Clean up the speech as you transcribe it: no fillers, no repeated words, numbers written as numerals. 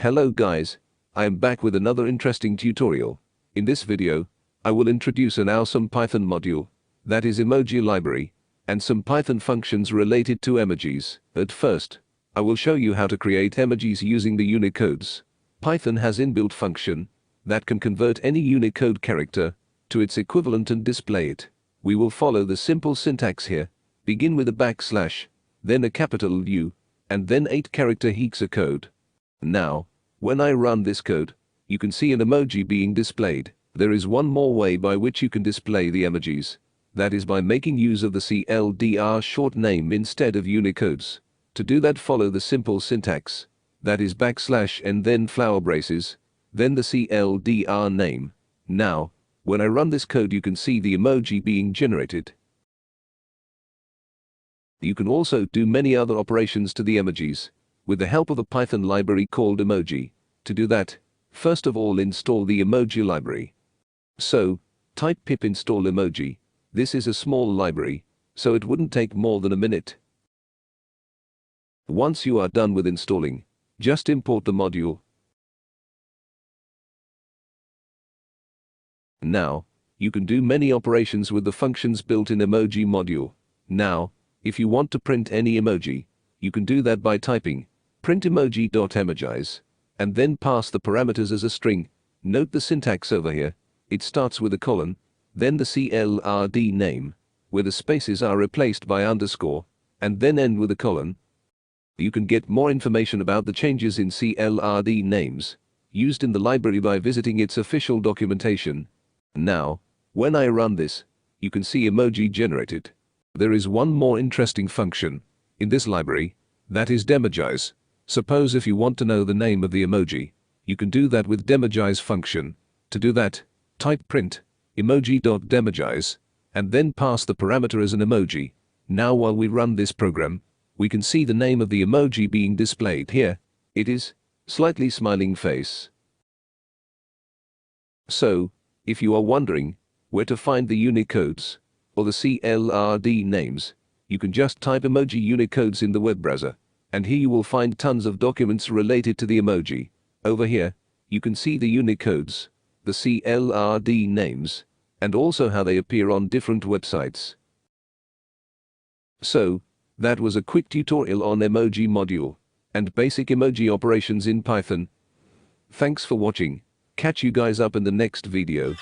Hello guys, I am back with another interesting tutorial. In this video, I will introduce an awesome Python module, that is Emoji library, and some Python functions related to emojis. At first, I will show you how to create emojis using the Unicodes. Python has inbuilt function that can convert any Unicode character to its equivalent and display it. We will follow the simple syntax here, begin with a backslash, then a capital U, and then 8-character hexacode. Now, when I run this code, you can see an emoji being displayed. There is one more way by which you can display the emojis. That is by making use of the CLDR short name instead of Unicodes. To do that, follow the simple syntax. That is backslash and then flower braces, then the CLDR name. Now, when I run this code, you can see the emoji being generated. You can also do many other operations to the emojis with the help of a Python library called Emoji. To do that, first of all install the Emoji library. So, type pip install emoji. This is a small library, so it wouldn't take more than a minute. Once you are done with installing, just import the module. Now, you can do many operations with the functions built in Emoji module. Now, if you want to print any emoji, you can do that by typing print emoji.emojize, and then pass the parameters as a string. Note the syntax over here. It starts with a colon, then the CLRD name, where the spaces are replaced by underscore, and then end with a colon. You can get more information about the changes in CLRD names used in the library by visiting its official documentation. Now, when I run this, you can see emoji generated. There is one more interesting function in this library, that is demojize. Suppose if you want to know the name of the emoji, you can do that with demojize function. To do that, type print emoji.demojize, and then pass the parameter as an emoji. Now while we run this program, we can see the name of the emoji being displayed here. It is slightly smiling face. So, if you are wondering where to find the Unicodes or the CLRD names, you can just type Emojiunicodes in the web browser, and here you will find tons of documents related to the emoji. Over here, you can see the Unicodes, the CLRD names, and also how they appear on different websites. So, that was a quick tutorial on Emoji module and basic emoji operations in Python. Thanks for watching. Catch you guys up in the next video.